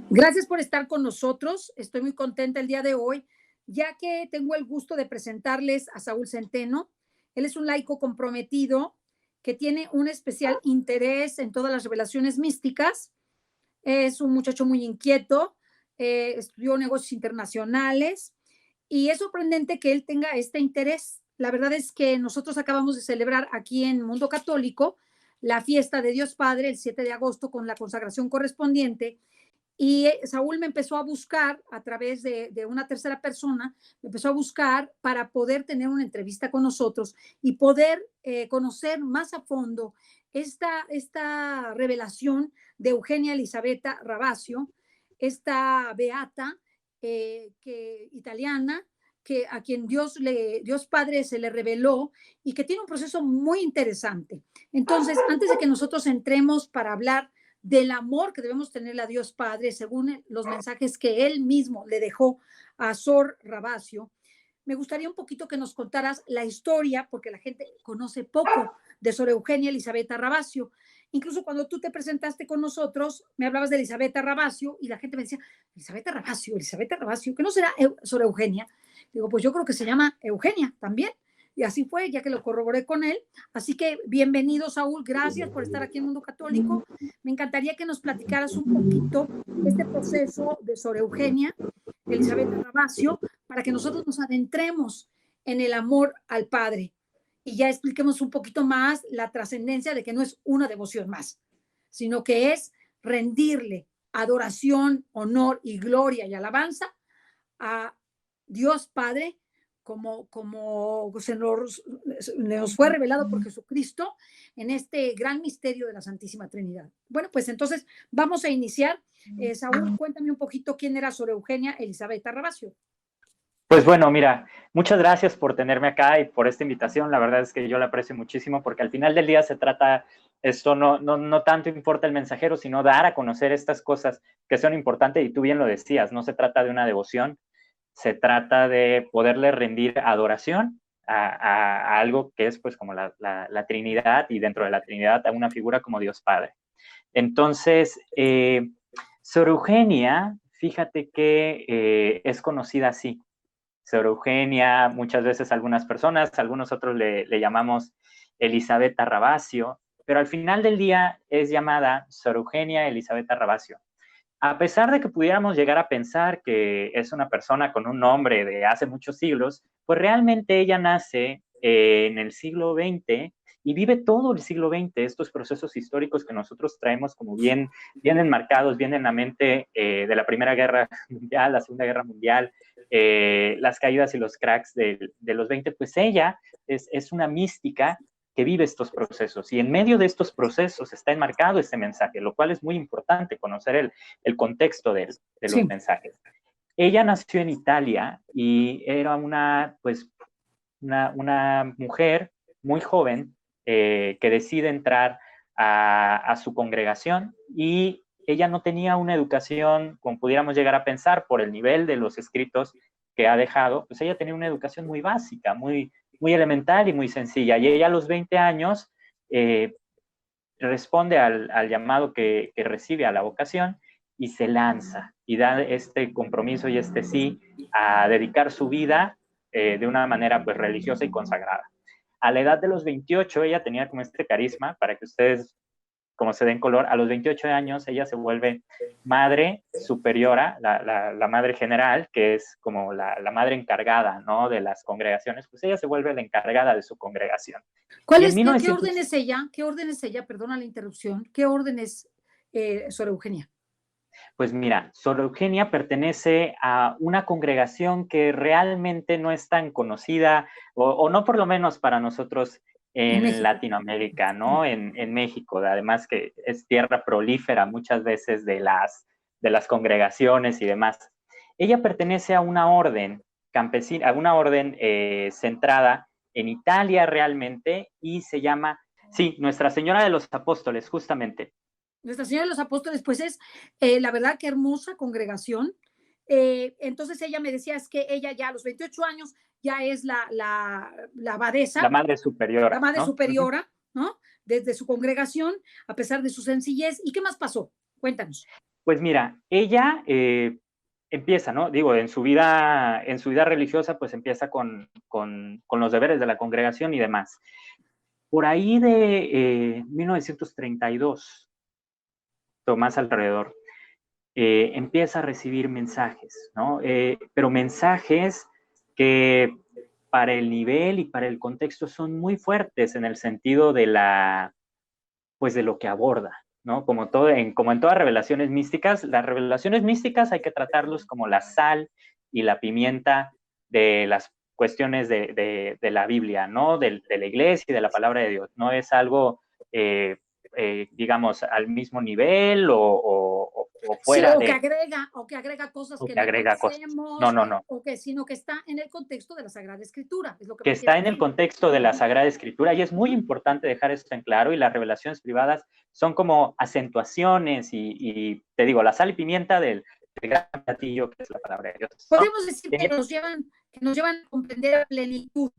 Gracias por estar con nosotros. Estoy muy contenta el día de hoy, ya que tengo el gusto de presentarles a Saúl Centeno. Él es un laico comprometido que tiene un especial interés en todas las revelaciones místicas. Es un muchacho muy inquieto, estudió negocios internacionales y es sorprendente que él tenga este interés. La verdad es que nosotros acabamos de celebrar aquí en Mundo Católico la fiesta de Dios Padre el 7 de agosto con la consagración correspondiente. Y Saúl me empezó a buscar a través de una tercera persona, me empezó a buscar para poder tener una entrevista con nosotros y poder conocer más a fondo esta revelación de Eugenia Elisabetta Ravasio, esta beata italiana, que a quien Dios Padre se le reveló y que tiene un proceso muy interesante. Entonces, antes de que nosotros entremos para hablar del amor que debemos tenerle a Dios Padre, según los mensajes que él mismo le dejó a Sor Ravasio, me gustaría un poquito que nos contaras la historia, porque la gente conoce poco de Sor Eugenia Elisabetta Ravasio. Incluso cuando tú te presentaste con nosotros, me hablabas de Elisabetta Ravasio y la gente me decía, Elisabetta Ravasio, ¿que no será Sor Eugenia? Digo, pues yo creo que se llama Eugenia también. Y así fue, ya que lo corroboré con él. Así que bienvenido, Saúl. Gracias por estar aquí en Mundo Católico. Me encantaría que nos platicaras un poquito este proceso de Sor Eugenia Elisabetta Ravasio para que nosotros nos adentremos en el amor al Padre y ya expliquemos un poquito más la trascendencia de que no es una devoción más, sino que es rendirle adoración, honor y gloria y alabanza a Dios Padre, como nos fue revelado por Jesucristo en este gran misterio de la Santísima Trinidad. Bueno, pues entonces vamos a iniciar. Saúl, cuéntame un poquito quién era Sor Eugenia Elisabetta Ravasio. Pues bueno, mira, muchas gracias por tenerme acá y por esta invitación. La verdad es que yo la aprecio muchísimo porque al final del día se trata, esto no tanto importa el mensajero, sino dar a conocer estas cosas que son importantes y tú bien lo decías, no se trata de una devoción, se trata de poderle rendir adoración a algo que es pues como la Trinidad y dentro de la Trinidad a una figura como Dios Padre. Entonces, Sor Eugenia, fíjate que es conocida así. Sor Eugenia, muchas veces algunas personas, algunos otros le llamamos Elisabetta Ravasio, pero al final del día es llamada Sor Eugenia Elisabetta Ravasio. A pesar de que pudiéramos llegar a pensar que es una persona con un nombre de hace muchos siglos, pues realmente ella nace en el siglo XX y vive todo el siglo XX, estos procesos históricos que nosotros traemos como bien enmarcados, bien en la mente de la Primera Guerra Mundial, la Segunda Guerra Mundial, las caídas y los cracks de los 20, pues ella es una mística que vive estos procesos y en medio de estos procesos está enmarcado este mensaje, lo cual es muy importante conocer el contexto de los mensajes. Ella nació en Italia y era una mujer muy joven que decide entrar a su congregación y ella no tenía una educación, como pudiéramos llegar a pensar, por el nivel de los escritos que ha dejado, pues ella tenía una educación muy básica, muy elemental y muy sencilla. Y ella a los 20 años responde al llamado que recibe a la vocación y se lanza y da este compromiso y este sí a dedicar su vida de una manera pues religiosa y consagrada. A la edad de los 28 ella tenía como este carisma, para que ustedes como se den color, a los 28 años ella se vuelve madre superiora, la madre general, que es como la madre encargada, ¿no?, de las congregaciones, pues ella se vuelve la encargada de su congregación. ¿Qué orden es ella? ¿Qué orden es ella? Perdona la interrupción. ¿Qué orden es Sor Eugenia? Pues mira, Sor Eugenia pertenece a una congregación que realmente no es tan conocida, o no por lo menos para nosotros en Latinoamérica, ¿no? En México, además que es tierra prolífera muchas veces de las congregaciones y demás. Ella pertenece a una orden campesina, a una orden centrada en Italia realmente y se llama, sí, Nuestra Señora de los Apóstoles, justamente. Nuestra Señora de los Apóstoles, pues es la verdad que hermosa congregación. Entonces ella me decía, es que ella ya a los 28 años ya es la abadesa. La madre superiora. La madre superiora, ¿no? Desde su congregación, a pesar de su sencillez. ¿Y qué más pasó? Cuéntanos. Pues mira, ella empieza, ¿no? Digo, en su vida religiosa, pues empieza con los deberes de la congregación y demás. Por ahí de 1932, o más alrededor, empieza a recibir mensajes, ¿no? Pero mensajes que para el nivel y para el contexto son muy fuertes en el sentido de pues de lo que aborda, ¿no? Como en todas revelaciones místicas, las revelaciones místicas hay que tratarlos como la sal y la pimienta de las cuestiones de la Biblia, ¿no? De la iglesia y de la palabra de Dios. No es algo, digamos, al mismo nivel o Sí, fuera o que agrega cosas o que que no agrega cosas. No, conocemos, no, no. o que, sino que está en el contexto de la Sagrada Escritura, es lo que Que me está quieres en el decir. contexto de la Sagrada Escritura y es muy importante dejar esto en claro y las revelaciones privadas son como acentuaciones y te digo, la sal y pimienta del gran platillo que es la palabra de Dios, ¿no? Podemos decir que nos llevan a comprender a plenitud,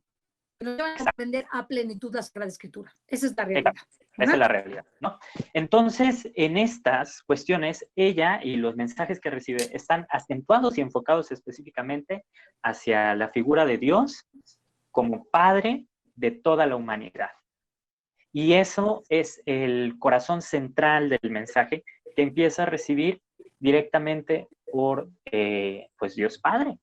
que nos llevan a Exacto, comprender a plenitud la Sagrada Escritura. Esa es la exacto. realidad. Esa es Ajá. la realidad, ¿no? Entonces, en estas cuestiones, ella y los mensajes que recibe están acentuados y enfocados específicamente hacia la figura de Dios como Padre de toda la humanidad. Y eso es el corazón central del mensaje que empieza a recibir directamente por pues Dios Padre,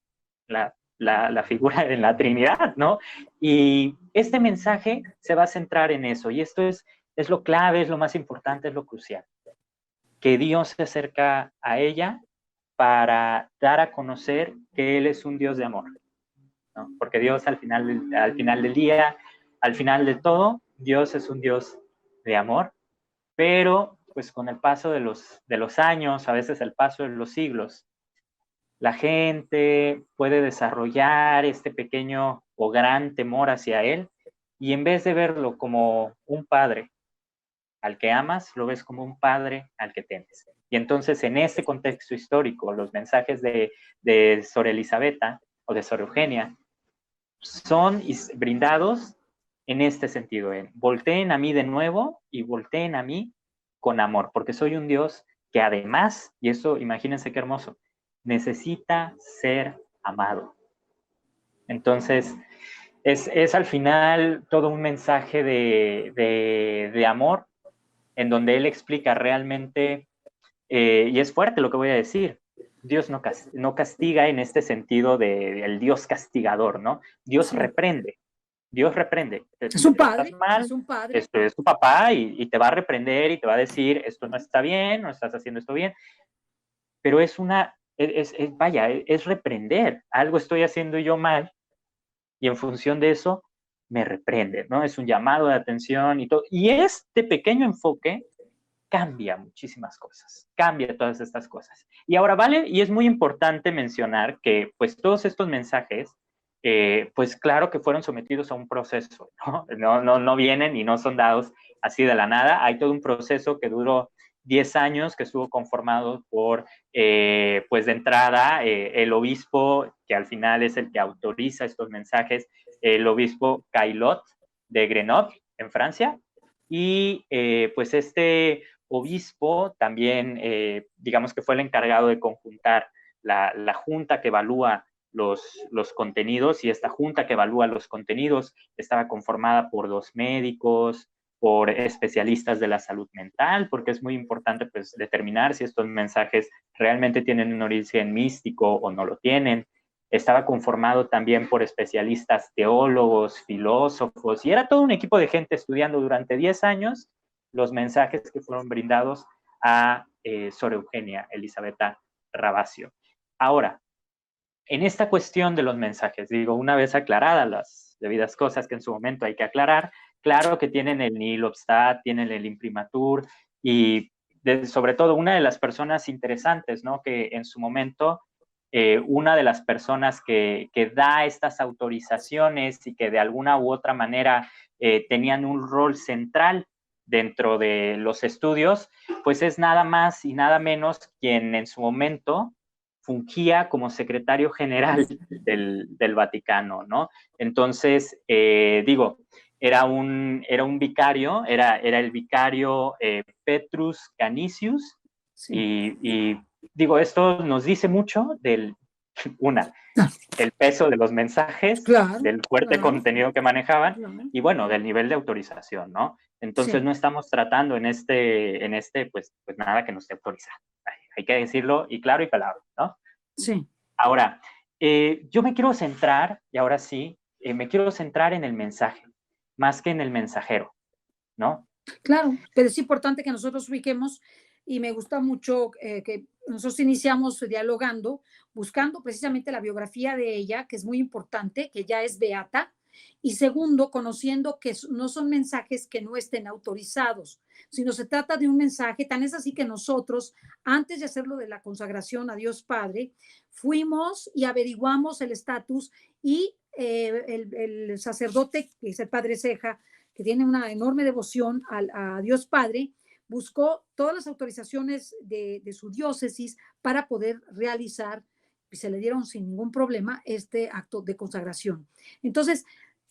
la figura de la Trinidad, ¿no? Y este mensaje se va a centrar en eso, y esto es lo clave, es lo más importante, es lo crucial, que Dios se acerca a ella para dar a conocer que Él es un Dios de amor, ¿no? Porque Dios al final del día, al final de todo, Dios es un Dios de amor, pero pues con el paso de los años, a veces el paso de los siglos, la gente puede desarrollar este pequeño o gran temor hacia Él y en vez de verlo como un padre al que amas, lo ves como un padre al que temes. Y entonces en este contexto histórico, los mensajes de Sor Elisabetta o de Sor Eugenia son brindados en este sentido, en volteen a mí de nuevo y volteen a mí con amor, porque soy un Dios que además, y eso imagínense qué hermoso, necesita ser amado. Entonces, es al final todo un mensaje de amor en donde él explica realmente, y es fuerte lo que voy a decir, Dios no castiga en este sentido del Dios castigador, ¿no? Dios Sí. reprende. Dios reprende. Es un Estás padre, mal, es un padre. esto es tu papá y te va a reprender y te va a decir, esto no está bien, no estás haciendo esto bien, pero vaya, es reprender. Algo estoy haciendo yo mal y en función de eso me reprende, ¿no? Es un llamado de atención y todo. Y este pequeño enfoque cambia muchísimas cosas, cambia todas estas cosas. Y ahora, vale, y es muy importante mencionar que pues todos estos mensajes, pues claro que fueron sometidos a un proceso, ¿no? No vienen y no son dados así de la nada, hay todo un proceso que duró 10 años, que estuvo conformado por, pues de entrada, el obispo, que al final es el que autoriza estos mensajes, el obispo Caillot de Grenoble, en Francia, y pues este obispo también, digamos que fue el encargado de conjuntar la junta que evalúa los contenidos, y esta junta que evalúa los contenidos estaba conformada por 2 médicos, por especialistas de la salud mental, porque es muy importante pues determinar si estos mensajes realmente tienen un origen místico o no lo tienen. Estaba conformado también por especialistas teólogos, filósofos, y era todo un equipo de gente estudiando durante 10 años los mensajes que fueron brindados a Sor Eugenia Elisabetta Ravasio. Ahora, en esta cuestión de los mensajes, digo, una vez aclaradas las debidas cosas que en su momento hay que aclarar, claro que tienen el nihil obstat, tienen el imprimatur y sobre todo una de las personas interesantes, ¿no? Que en su momento una de las personas que da estas autorizaciones y que de alguna u otra manera tenían un rol central dentro de los estudios, pues es nada más y nada menos quien en su momento fungía como secretario general del Vaticano, ¿no? Entonces, digo, era un vicario, era el vicario Petrus Canisius, sí. Y digo, esto nos dice mucho del, una, Ah, el peso de los mensajes, claro, del fuerte claro, contenido que manejaban claro. y bueno, del nivel de autorización, ¿no? Entonces Sí, no estamos tratando pues nada que no esté autorizado. Hay que decirlo y claro y palabra, ¿no? sí. Ahora, yo me quiero centrar, y ahora sí, me quiero centrar en el mensaje, más que en el mensajero, ¿no? Claro, pero es importante que nosotros ubiquemos y me gusta mucho que nosotros iniciamos dialogando, buscando precisamente la biografía de ella, que es muy importante, que ya es beata, y segundo, conociendo que no son mensajes que no estén autorizados, sino se trata de un mensaje, tan es así que nosotros, antes de hacerlo de la consagración a Dios Padre, fuimos y averiguamos el estatus y el sacerdote, que es el Padre Ceja, que tiene una enorme devoción a Dios Padre, buscó todas las autorizaciones de su diócesis para poder realizar, y se le dieron sin ningún problema, este acto de consagración. Entonces,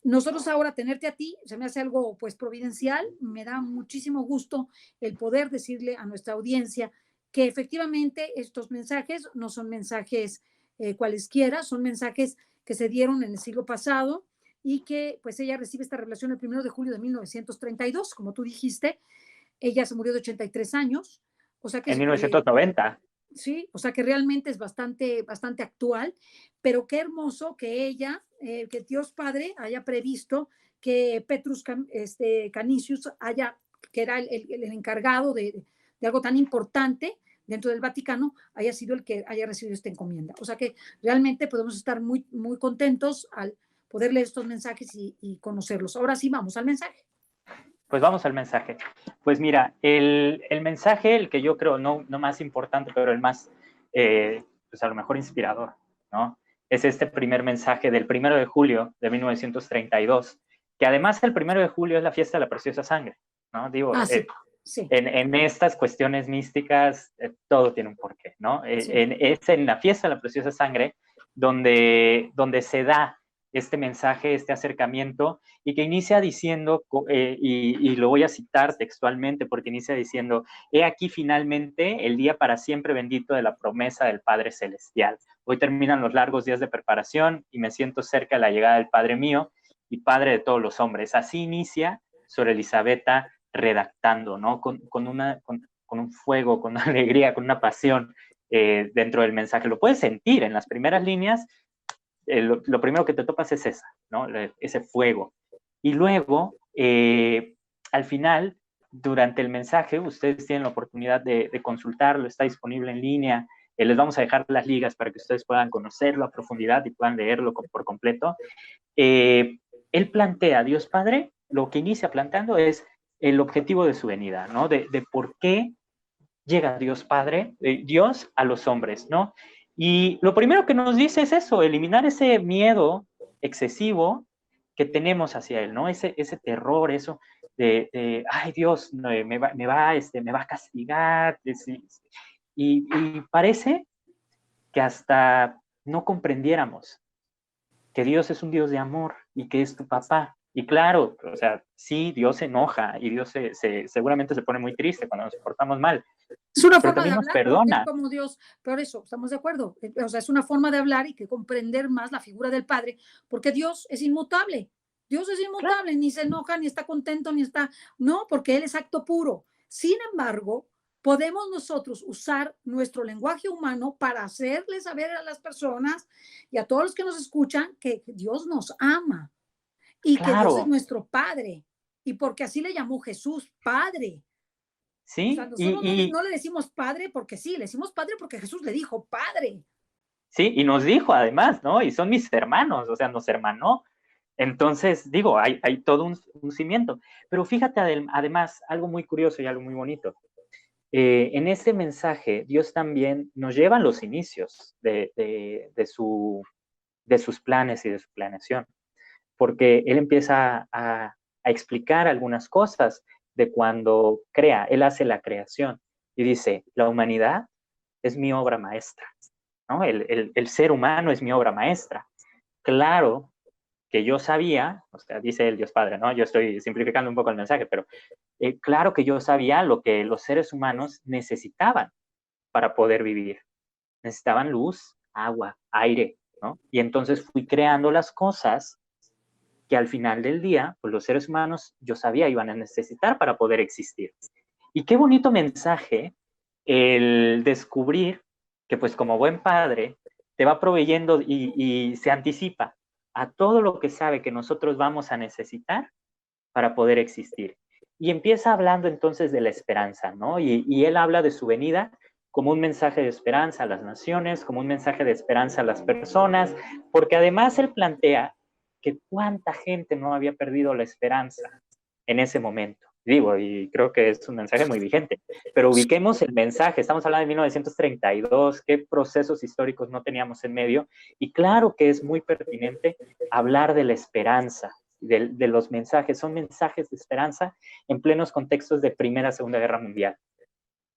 nosotros ahora tenerte a ti, se me hace algo pues providencial, me da muchísimo gusto el poder decirle a nuestra audiencia que efectivamente estos mensajes no son mensajes cualesquiera, son mensajes que se dieron en el siglo pasado, y que pues ella recibe esta revelación el 1 de julio de 1932, como tú dijiste, ella se murió de 83 años, o sea que En 1990. sí, o sea que realmente es bastante, bastante actual, pero qué hermoso que ella, que Dios Padre haya previsto que Petrus Canisius haya, que era el encargado de algo tan importante dentro del Vaticano, haya sido el que haya recibido esta encomienda. O sea que realmente podemos estar muy, muy contentos al poder leer estos mensajes y conocerlos. Ahora sí, vamos al mensaje. Pues vamos al mensaje. Pues mira, el mensaje, el que yo creo no más importante, pero el más, pues a lo mejor inspirador, ¿no? Es este primer mensaje del 1 de julio de 1932, que además el 1 de julio es la fiesta de la preciosa sangre, ¿no? Digo, Ah, sí, sí, en estas cuestiones místicas todo tiene un porqué, ¿no? sí. Es en la fiesta de la preciosa sangre donde se da este mensaje, este acercamiento, y que inicia diciendo, y lo voy a citar textualmente porque inicia diciendo: he aquí finalmente el día para siempre bendito de la promesa del Padre Celestial. Hoy terminan los largos días de preparación y me siento cerca de la llegada del Padre mío y Padre de todos los hombres. Así inicia Sor Elisabetta redactando, ¿no? Con un fuego, con una alegría, con una pasión dentro del mensaje. Lo puedes sentir en las primeras líneas. Lo primero que te topas es esa, ¿no? Ese fuego. Y luego, al final, durante el mensaje, ustedes tienen la oportunidad de consultarlo, está disponible en línea. Les vamos a dejar las ligas para que ustedes puedan conocerlo a profundidad y puedan leerlo por completo. Él plantea, Dios Padre, lo que inicia planteando es el objetivo de su venida, ¿no? De por qué llega Dios Padre, Dios a los hombres, ¿no? Y lo primero que nos dice es eso, eliminar ese miedo excesivo que tenemos hacia Él, ¿no? Ese terror, eso ay, Dios, me va a castigar. Y parece que hasta no comprendiéramos que Dios es un Dios de amor y que es tu papá. Y claro, o sea, sí, Dios se enoja y Dios seguramente se pone muy triste cuando nos portamos mal, Es una pero forma de también nos hablar, porque Él perdona. como Dios, por eso, estamos de acuerdo. O sea, es una forma de hablar y que comprender más la figura del Padre, porque Dios es inmutable. Dios es Claro, inmutable, ni se enoja, ni está contento, ni está, no, porque Él es acto puro. Sin embargo, podemos nosotros usar nuestro lenguaje humano para hacerle saber a las personas y a todos los que nos escuchan que Dios nos ama y que Dios es claro, nuestro Padre. Y porque así le llamó Jesús, Padre. O sea, sí, nosotros no le decimos padre porque sí, le decimos padre porque Jesús le dijo padre. sí, y nos dijo además, ¿no? Y son mis hermanos, o sea, nos hermanó. Entonces, digo, hay todo un cimiento. Pero fíjate además algo muy curioso y algo muy bonito. En ese mensaje, Dios también nos lleva a los inicios de sus planes y de su planeación, porque Él empieza a explicar algunas cosas de cuando crea, Él hace la creación y dice, la humanidad es mi obra maestra, ¿no? El ser humano es mi obra maestra. Claro que yo sabía, o sea, dice el Dios Padre, ¿no? Yo estoy simplificando un poco el mensaje, pero claro que yo sabía lo que los seres humanos necesitaban, para poder vivir. Necesitaban luz, agua, aire, ¿no? Y entonces fui creando las cosas que al final del día, pues los seres humanos, yo sabía, iban a necesitar para poder existir. Y qué bonito mensaje el descubrir que pues como buen padre te va proveyendo y se anticipa a todo lo que sabe que nosotros vamos a necesitar para poder existir. Y empieza hablando entonces de la esperanza, ¿no? Y él habla de su venida como un mensaje de esperanza a las naciones, como un mensaje de esperanza a las personas, porque además él plantea que cuánta gente no había perdido la esperanza en ese momento. Digo, y creo que es un mensaje muy vigente, pero ubiquemos el mensaje, estamos hablando de 1932, qué procesos históricos no teníamos en medio, y claro que es muy pertinente hablar de la esperanza, de los mensajes, son mensajes de esperanza en plenos contextos de Primera, Segunda Guerra Mundial.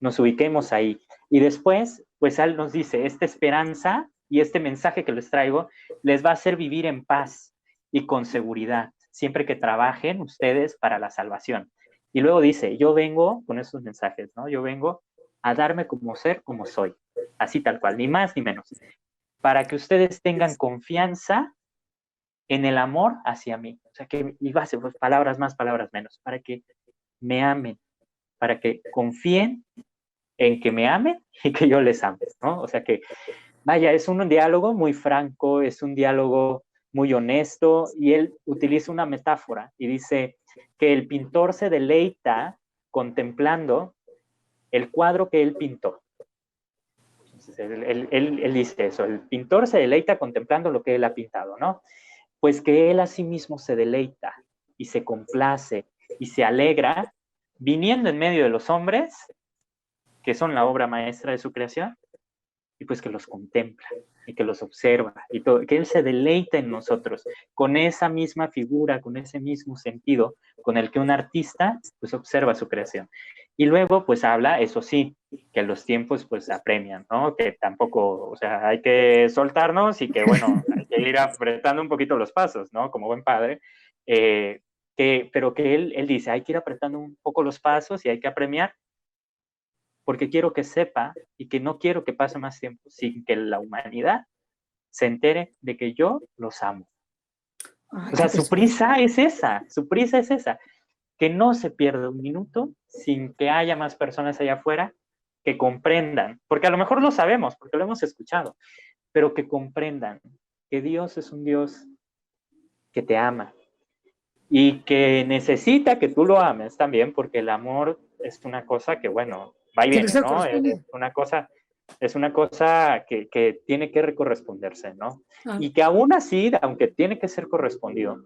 Nos ubiquemos ahí. Y después, pues él nos dice, esta esperanza y este mensaje que les traigo les va a hacer vivir en paz y con seguridad, siempre que trabajen ustedes para la salvación. Y luego dice, yo vengo con esos mensajes, ¿no? Yo vengo a darme como ser, como soy, así tal cual, ni más ni menos, para que ustedes tengan confianza en el amor hacia mí. O sea, que, y va a ser pues, palabras más, palabras menos, para que me amen, para que confíen en que me amen y que yo les ame, ¿no? O sea que, vaya, es un diálogo muy franco, es un diálogo muy honesto, y él utiliza una metáfora y dice que el pintor se deleita contemplando el cuadro que él pintó. Entonces, él dice eso, el pintor se deleita contemplando lo que él ha pintado, ¿no? Pues que él a sí mismo se deleita y se complace y se alegra viniendo en medio de los hombres, que son la obra maestra de su creación, y pues que los contempla y que los observa y todo, que él se deleita en nosotros con esa misma figura, con ese mismo sentido con el que un artista pues observa su creación. Y luego pues habla, eso sí, que los tiempos pues apremian, ¿no? Que tampoco, o sea, hay que soltarnos y que bueno, hay que ir apretando un poquito los pasos, ¿no? Como buen padre, pero que él dice, hay que ir apretando un poco los pasos y hay que apremiar, porque quiero que sepa y que no quiero que pase más tiempo sin que la humanidad se entere de que yo los amo. Ay, O qué sea, precioso. su prisa es esa, que no se pierda un minuto sin que haya más personas allá afuera que comprendan, porque a lo mejor lo sabemos, porque lo hemos escuchado, pero que comprendan que Dios es un Dios que te ama y que necesita que tú lo ames también, porque el amor es una cosa que, bueno, va y Tiene que viene, ser ¿no? correspondido. Es una cosa que tiene que corresponderse, ¿no? Ah, Y que aún así, aunque tiene que ser correspondido,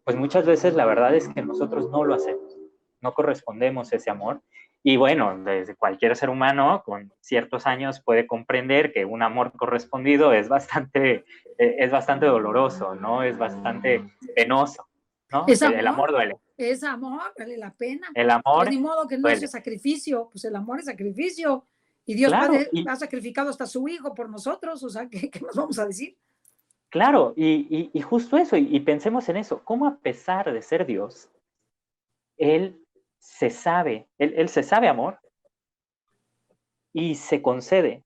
pues muchas veces la verdad es que nosotros no lo hacemos, no correspondemos ese amor. Y bueno, desde cualquier ser humano con ciertos años puede comprender que un amor correspondido es bastante doloroso, ¿no? Es bastante penoso, ¿no? es El amor, amor duele, es amor, vale la pena. el Pues amor ni modo que no sea duele. sacrificio, pues el amor es sacrificio. Y Dios Claro, Padre ha sacrificado hasta su Hijo por nosotros, o sea, ¿qué nos vamos a decir? claro, y justo eso, y pensemos en eso, cómo a pesar de ser Dios, él se sabe amor y se concede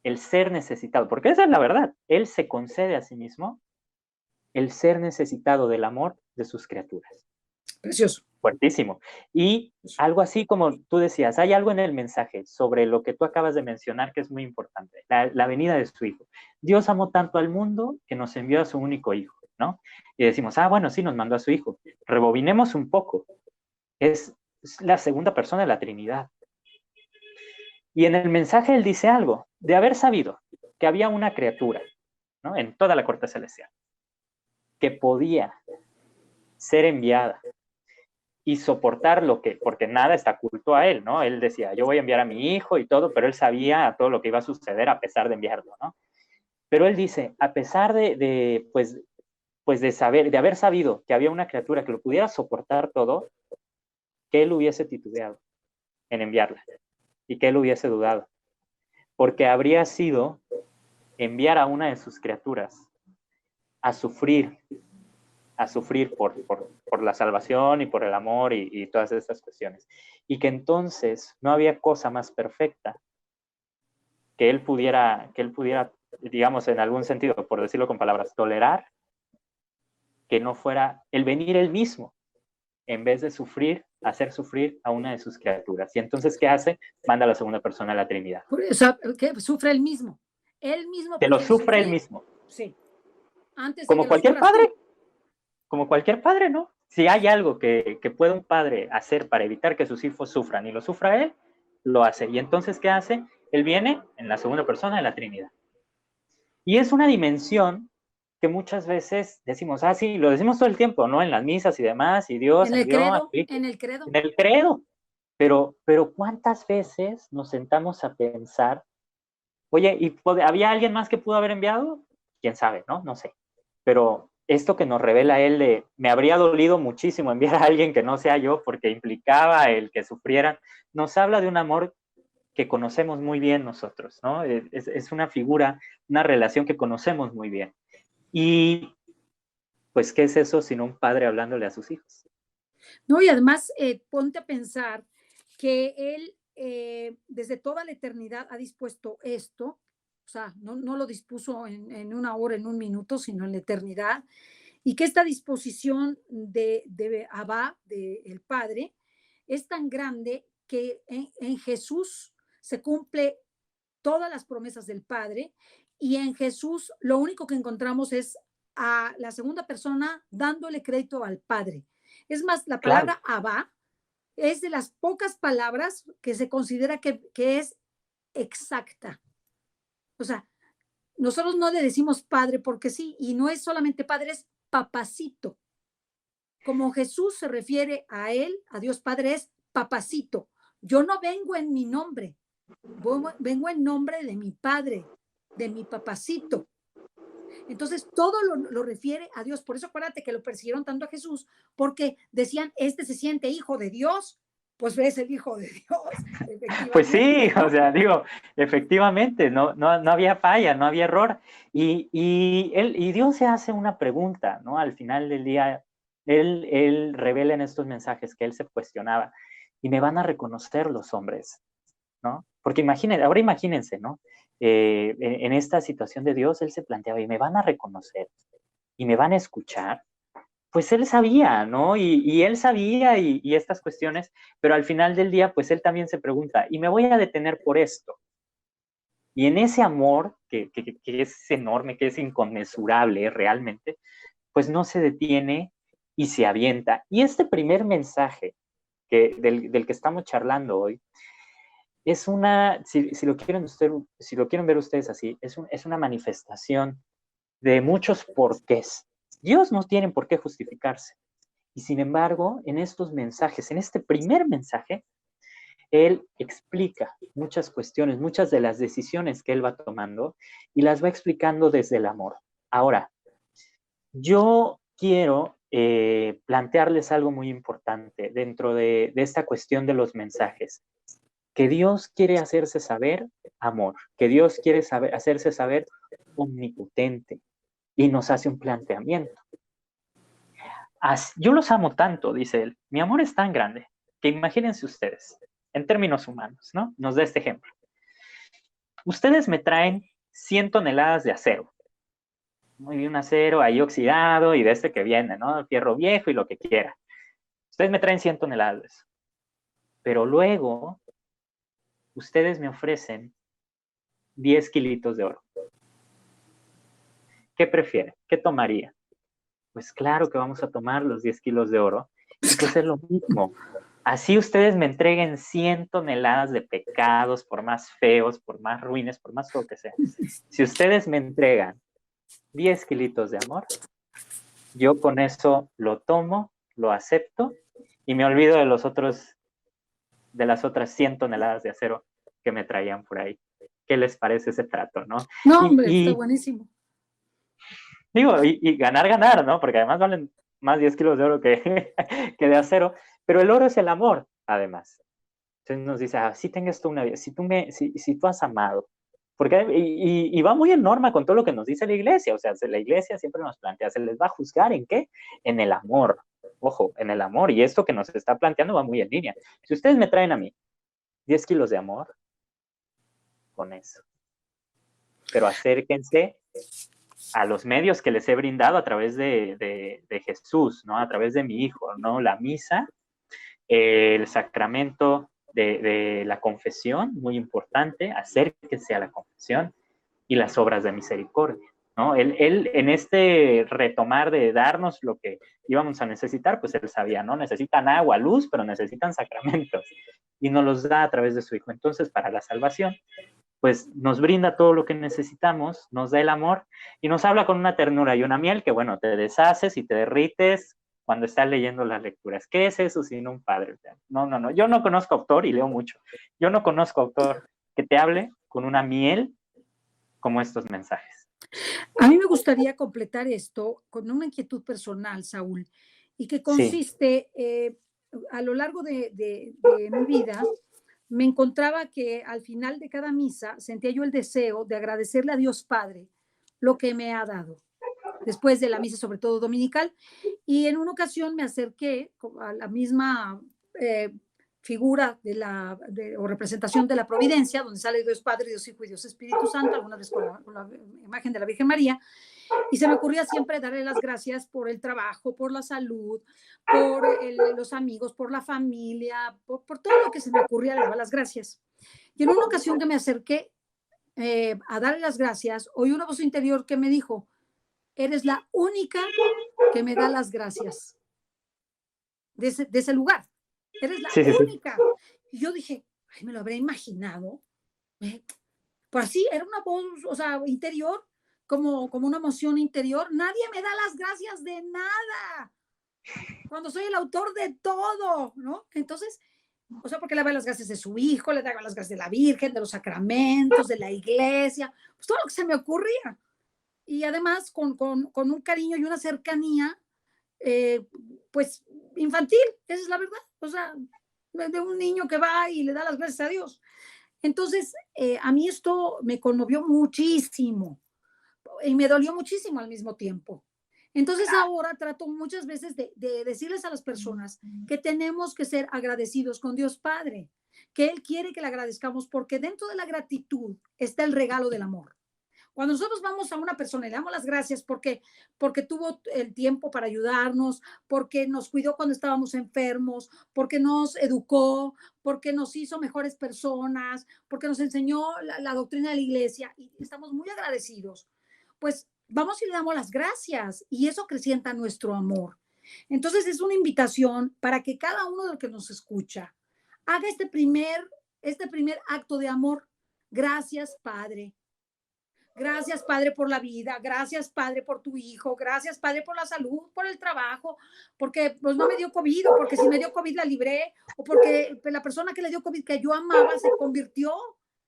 el ser necesitado, porque esa es la verdad, él se concede a sí mismo el ser necesitado del amor de sus criaturas. Precioso. Fuertísimo. Y algo así como tú decías, hay algo en el mensaje sobre lo que tú acabas de mencionar que es muy importante, la venida de su Hijo. Dios amó tanto al mundo que nos envió a su único Hijo, ¿no? Y decimos, bueno, sí, nos mandó a su Hijo. Rebobinemos un poco. Es la segunda persona de la Trinidad. Y en el mensaje él dice algo, de haber sabido que había una criatura, ¿no? En toda la corte celestial, que podía ser enviada y soportar lo que, porque nada está oculto a él, ¿no? Él decía, yo voy a enviar a mi hijo y todo, pero él sabía todo lo que iba a suceder a pesar de enviarlo, ¿no? Pero él dice, a pesar pues de haber sabido que había una criatura que lo pudiera soportar todo, que él hubiese titubeado en enviarla y que él hubiese dudado, porque habría sido enviar a una de sus criaturas a sufrir, por la salvación y por el amor y todas estas cuestiones. Y que entonces no había cosa más perfecta que él pudiera, digamos, en algún sentido, por decirlo con palabras, tolerar que no fuera el venir él mismo, en vez de sufrir, hacer sufrir a una de sus criaturas. Y entonces, ¿qué hace? Manda a la segunda persona a la Trinidad. O sea, que sufre él mismo. Él mismo Que lo prefiere sufre él sufrir. mismo. Sí. Antes de Como que lo cualquier sufras padre, tú. como cualquier padre, ¿no? Si hay algo que puede un padre hacer para evitar que sus hijos sufran y lo sufra él, lo hace. Y entonces, ¿qué hace? Él viene en la segunda persona de la Trinidad. Y es una dimensión que muchas veces decimos, ah, sí, lo decimos todo el tiempo, ¿no? En las misas y demás, y Dios En el envió a credo, en el credo. en el credo. Pero ¿cuántas veces nos sentamos a pensar, oye, ¿y había alguien más que pudo haber enviado? ¿Quién sabe, no? No sé. Pero esto que nos revela él de, me habría dolido muchísimo enviar a alguien que no sea yo porque implicaba el que sufrieran, nos habla de un amor que conocemos muy bien nosotros, ¿no? Es una figura, una relación que conocemos muy bien. Y pues, ¿qué es eso sino un padre hablándole a sus hijos? No, y además ponte a pensar que él desde toda la eternidad ha dispuesto esto, o sea, no lo dispuso en una hora, en un minuto, sino en la eternidad, y que esta disposición de Abba, del Padre, es tan grande que en Jesús se cumple todas las promesas del Padre y en Jesús lo único que encontramos es a la segunda persona dándole crédito al Padre. Es más, la Claro, palabra Abba es de las pocas palabras que se considera que es exacta. O sea, nosotros no le decimos padre porque sí, y no es solamente padre, es papacito. Como Jesús se refiere a él, a Dios Padre, es papacito. Yo no vengo en mi nombre, vengo en nombre de mi Padre, de mi papacito. Entonces, todo lo refiere a Dios. Por eso acuérdate que lo persiguieron tanto a Jesús, porque decían, este se siente hijo de Dios, pues es el hijo de Dios, pues sí, efectivamente, o ¿no? sea, digo, efectivamente, no había falla, no había error. Y Dios se hace una pregunta, ¿no? Al final del día, él revela en estos mensajes que él se cuestionaba, y me van a reconocer los hombres, ¿no? Porque ahora imagínense, ¿no? En esta situación de Dios, él se planteaba, y me van a reconocer, y me van a escuchar. Pues él sabía, ¿no? Y él sabía y estas cuestiones, pero al final del día, pues él también se pregunta, y me voy a detener por esto. Y en ese amor, que es enorme, que es inconmensurable realmente, pues no se detiene y se avienta. Y este primer mensaje del que estamos charlando hoy, es una, si lo quieren ver ustedes así, es una manifestación de muchos porqués. Dios no tiene por qué justificarse. Y sin embargo, en estos mensajes, en este primer mensaje, él explica muchas cuestiones, muchas de las decisiones que él va tomando y las va explicando desde el amor. Ahora, yo quiero plantearles algo muy importante dentro de esta cuestión de los mensajes, que Dios quiere hacerse saber amor, que Dios quiere hacerse saber omnipotente y nos hace un planteamiento. Yo los amo tanto, dice él, mi amor es tan grande, que imagínense ustedes, en términos humanos, ¿no? Nos da este ejemplo. Ustedes me traen 100 toneladas de acero, muy bien, acero ahí oxidado y de este que viene, ¿no? El fierro viejo y lo que quiera. Ustedes me traen 100 toneladas de eso. Pero luego, ustedes me ofrecen 10 kilitos de oro. ¿Qué prefieren? ¿Qué tomaría? Pues claro que vamos a tomar los 10 kilos de oro. Y pues es lo mismo. Así ustedes me entreguen 100 toneladas de pecados, por más feos, por más ruines, por más feo que sea. Si ustedes me entregan 10 kilitos de amor, yo con eso lo tomo, lo acepto y me olvido de las otras 100 toneladas de acero que me traían por ahí. ¿Qué les parece ese trato, no? No, Y, hombre, está y buenísimo. digo, y ganar, ganar, ¿no? Porque además valen más 10 kilos de oro que, que de acero, pero el oro es el amor, además. Entonces nos dice, si tengas tú una vida, si tú has amado, porque, y va muy en norma con todo lo que nos dice la iglesia, o sea, la iglesia siempre nos plantea, se les va a juzgar ¿en qué? En el amor, ojo, en el amor, y esto que nos está planteando va muy en línea. Si ustedes me traen a mí 10 kilos de amor, con eso, pero acérquense a los medios que les he brindado a través de Jesús, ¿no? A través de mi Hijo, ¿no? La misa, el sacramento de la confesión, muy importante, acérquense a la confesión, y las obras de misericordia, ¿no? Él en este retomar de darnos lo que íbamos a necesitar, pues él sabía, ¿no? Necesitan agua, luz, pero necesitan sacramentos, y nos los da a través de su Hijo. Entonces, para la salvación, pues nos brinda todo lo que necesitamos, nos da el amor, y nos habla con una ternura y una miel que, bueno, te deshaces y te derrites cuando estás leyendo las lecturas. ¿Qué es eso sino un padre? No. Yo no conozco autor, y leo mucho, yo no conozco autor que te hable con una miel como estos mensajes. A mí me gustaría completar esto con una inquietud personal, Saúl, y que consiste, a lo largo de mi vida, me encontraba que al final de cada misa sentía yo el deseo de agradecerle a Dios Padre lo que me ha dado, después de la misa, sobre todo dominical, y en una ocasión me acerqué a la misma figura o representación de la providencia, donde sale Dios Padre, Dios Hijo y Dios Espíritu Santo, algunas veces con la imagen de la Virgen María, y se me ocurría siempre darle las gracias por el trabajo, por la salud, por los amigos, por la familia, por todo lo que se me ocurría, le daba las gracias. Y en una ocasión que me acerqué a darle las gracias, oí una voz interior que me dijo: eres la única que me da las gracias de ese lugar. Eres la única. Y yo dije, ay, me lo habré imaginado. Pues así, era una voz, o sea, interior, como una emoción interior. Nadie me da las gracias de nada, cuando soy el autor de todo, ¿no? Entonces, o sea, porque le daba las gracias de su hijo, le daba las gracias de la Virgen, de los sacramentos, de la iglesia, pues todo lo que se me ocurría. Y además con un cariño y una cercanía, pues infantil, esa es la verdad. O sea, de un niño que va y le da las gracias a Dios. Entonces, a mí esto me conmovió muchísimo y me dolió muchísimo al mismo tiempo. Entonces ahora trato muchas veces de decirles a las personas que tenemos que ser agradecidos con Dios Padre, que Él quiere que le agradezcamos, porque dentro de la gratitud está el regalo del amor. Cuando nosotros vamos a una persona y le damos las gracias porque tuvo el tiempo para ayudarnos, porque nos cuidó cuando estábamos enfermos, porque nos educó, porque nos hizo mejores personas, porque nos enseñó la doctrina de la iglesia, y estamos muy agradecidos, pues vamos y le damos las gracias, y eso acrecienta nuestro amor. Entonces es una invitación para que cada uno de los que nos escucha haga este primer acto de amor. Gracias, Padre. Gracias, Padre, por la vida. Gracias, Padre, por tu hijo. Gracias, Padre, por la salud, por el trabajo, porque pues no me dio COVID, o porque si me dio COVID la libré, o porque la persona que le dio COVID que yo amaba se convirtió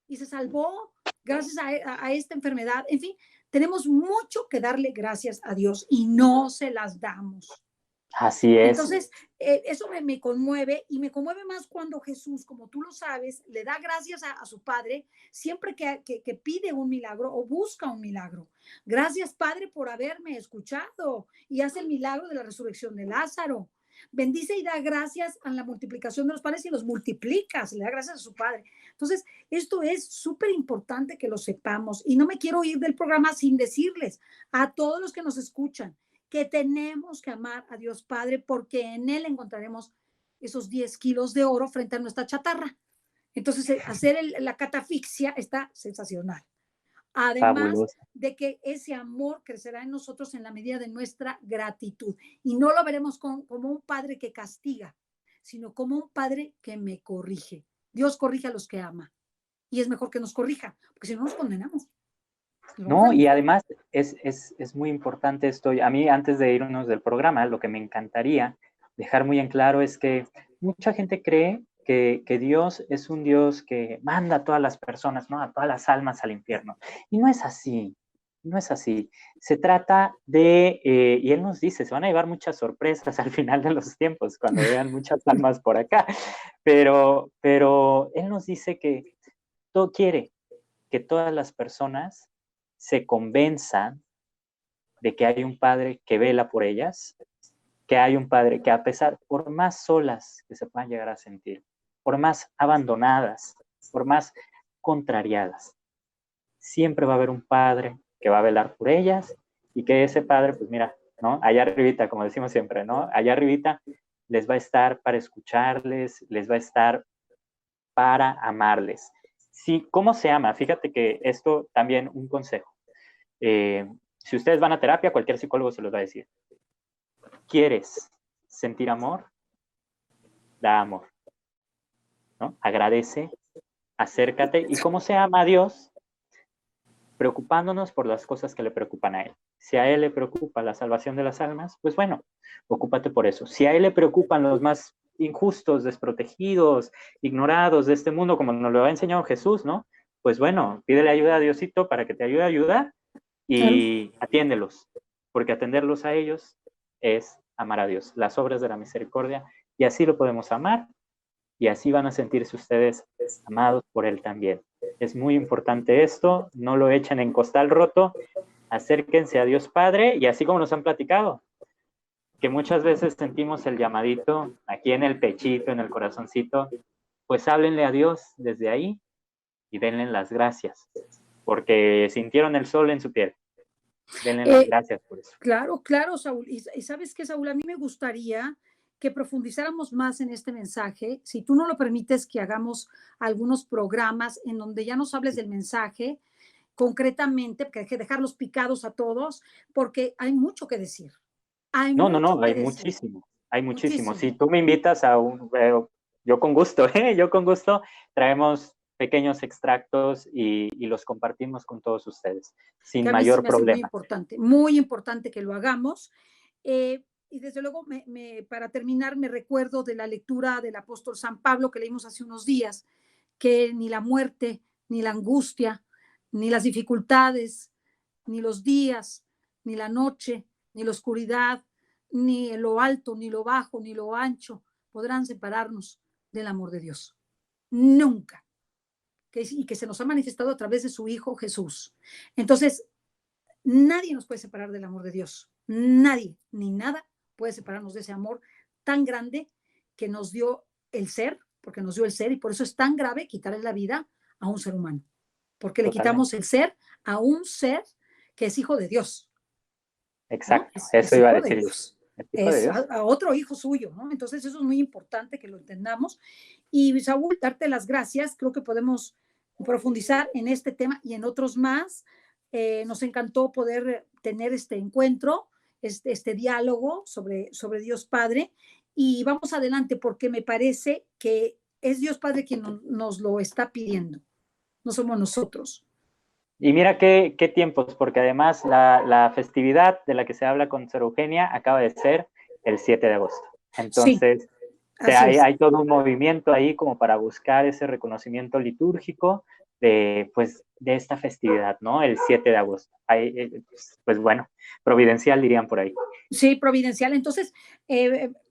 y se salvó gracias a esta enfermedad. En fin, tenemos mucho que darle gracias a Dios y no se las damos. Así es. Entonces, eso me conmueve, y me conmueve más cuando Jesús, como tú lo sabes, le da gracias a su Padre siempre que pide un milagro o busca un milagro. Gracias, Padre, por haberme escuchado, y hace el milagro de la resurrección de Lázaro. Bendice y da gracias a la multiplicación de los panes y los multiplica, le da gracias a su Padre. Entonces, esto es súper importante que lo sepamos, y no me quiero ir del programa sin decirles a todos los que nos escuchan que tenemos que amar a Dios Padre, porque en Él encontraremos esos 10 kilos de oro frente a nuestra chatarra. Entonces, hacer la catafixia está sensacional. Además Fabuloso. de que ese amor crecerá en nosotros en la medida de nuestra gratitud. Y no lo veremos como un padre que castiga, sino como un padre que me corrige. Dios corrige a los que ama. Y es mejor que nos corrija, porque si no nos condenamos. No, y además es muy importante esto. A mí, antes de irnos del programa, lo que me encantaría dejar muy en claro es que mucha gente cree que Dios es un Dios que manda a todas las personas, ¿no? A todas las almas al infierno. Y no es así, no es así. Se trata de, y Él nos dice, se van a llevar muchas sorpresas al final de los tiempos, cuando vean muchas almas por acá, pero Él nos dice que todo quiere que todas las personas se convenzan de que hay un Padre que vela por ellas, que hay un Padre que, a pesar, por más solas que se puedan llegar a sentir, por más abandonadas, por más contrariadas, siempre va a haber un padre que va a velar por ellas y que ese padre, pues mira, ¿no? Allá arribita, como decimos siempre, ¿no? Allá arribita les va a estar para escucharles, les va a estar para amarles. Sí, ¿cómo se ama? Fíjate que esto también un consejo. Si ustedes van a terapia, cualquier psicólogo se los va a decir. ¿Quieres sentir amor? Da amor, ¿no? Agradece, acércate. ¿Y cómo se ama a Dios? Preocupándonos por las cosas que le preocupan a Él. Si a Él le preocupa la salvación de las almas, pues bueno, ocúpate por eso. Si a Él le preocupan los más injustos, desprotegidos, ignorados de este mundo, como nos lo ha enseñado Jesús, ¿no? Pues bueno, pídele ayuda a Diosito para que te ayude a ayudar y atiéndelos, porque atenderlos a ellos es amar a Dios, las obras de la misericordia, y así lo podemos amar, y así van a sentirse ustedes amados por Él también. Es muy importante esto, no lo echen en costal roto, acérquense a Dios Padre, y así como nos han platicado, que muchas veces sentimos el llamadito aquí en el pechito, en el corazoncito, pues háblenle a Dios desde ahí y denle las gracias, porque sintieron el sol en su piel. Denle las gracias por eso. Claro, claro, Saúl. Y sabes qué, Saúl, a mí me gustaría que profundizáramos más en este mensaje. Si tú no lo permites, que hagamos algunos programas en donde ya nos hables del mensaje concretamente, porque hay que dejarlos picados a todos, porque hay mucho que decir. Hay No, hay decir. muchísimo, hay muchísimo. Muchísimo. Si tú me invitas a yo con gusto, yo con gusto traemos pequeños extractos y los compartimos con todos ustedes, sin que a mí mayor sí me hace problema. muy importante que lo hagamos. Y desde luego, para terminar, me recuerdo de la lectura del apóstol San Pablo que leímos hace unos días, que ni la muerte, ni la angustia, ni las dificultades, ni los días, ni la noche, ni la oscuridad, ni lo alto, ni lo bajo, ni lo ancho, podrán separarnos del amor de Dios. Nunca. Y que se nos ha manifestado a través de su Hijo Jesús. Entonces, nadie nos puede separar del amor de Dios. Nadie, ni nada puede separarnos de ese amor tan grande que nos dio el ser, porque nos dio el ser, y por eso es tan grave quitarle la vida a un ser humano, porque le quitamos el ser a un ser que es hijo de Dios. Exacto, ¿no? eso iba a decir Dios. Es a otro hijo suyo, ¿no? Entonces eso es muy importante que lo entendamos. Y Saúl, darte las gracias, creo que podemos profundizar en este tema y en otros más. Nos encantó poder tener este encuentro, este diálogo sobre Dios Padre, y vamos adelante porque me parece que es Dios Padre quien nos lo está pidiendo, no somos nosotros. Y mira qué tiempos, porque además la festividad de la que se habla con Sor Eugenia acaba de ser el 7 de agosto. Entonces, sí, hay todo un movimiento ahí como para buscar ese reconocimiento litúrgico de esta festividad, ¿no? El 7 de agosto. Pues bueno, providencial dirían por ahí. Sí, providencial. Entonces,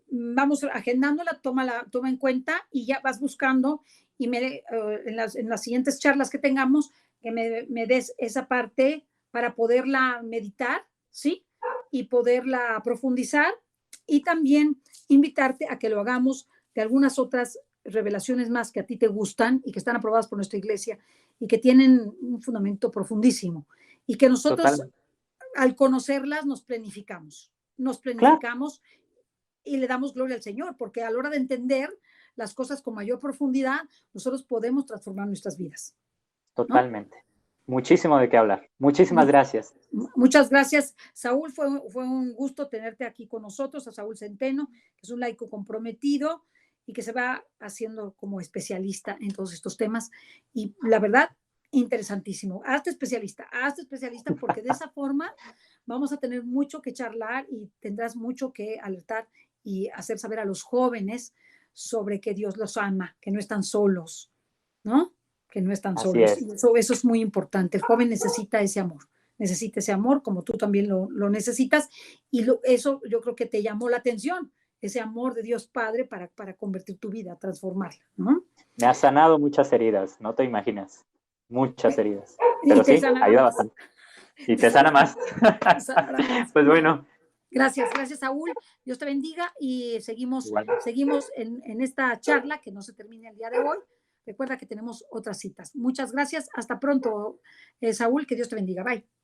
vamos agendándola, toma en cuenta y ya vas buscando y en las siguientes charlas que tengamos, que me des esa parte para poderla meditar, ¿sí? Y poderla profundizar y también invitarte a que lo hagamos de algunas otras revelaciones más que a ti te gustan y que están aprobadas por nuestra iglesia y que tienen un fundamento profundísimo y que nosotros Totalmente. Al conocerlas nos planificamos claro. Y le damos gloria al Señor, porque a la hora de entender las cosas con mayor profundidad, nosotros podemos transformar nuestras vidas. Totalmente. ¿No? Muchísimo de qué hablar. Muchísimas gracias. Muchas gracias, Saúl. Fue un gusto tenerte aquí con nosotros, a Saúl Centeno, que es un laico comprometido y que se va haciendo como especialista en todos estos temas. Y la verdad, interesantísimo. Hazte especialista porque de esa forma vamos a tener mucho que charlar y tendrás mucho que alertar y hacer saber a los jóvenes sobre que Dios los ama, que no están solos, ¿no? Que no están solos. Y eso es muy importante. El joven necesita ese amor como tú también lo necesitas. Y eso yo creo que te llamó la atención, ese amor de Dios Padre para convertir tu vida, transformarla, ¿no? Me ha sanado muchas heridas, no te imaginas. Muchas heridas. Pero sí, ayuda bastante. Y te sana más. Pues bueno. Gracias, Saúl. Dios te bendiga y seguimos en esta charla que no se termina el día de hoy Recuerda que tenemos otras citas. Muchas gracias. Hasta pronto, Saúl. Que Dios te bendiga. Bye.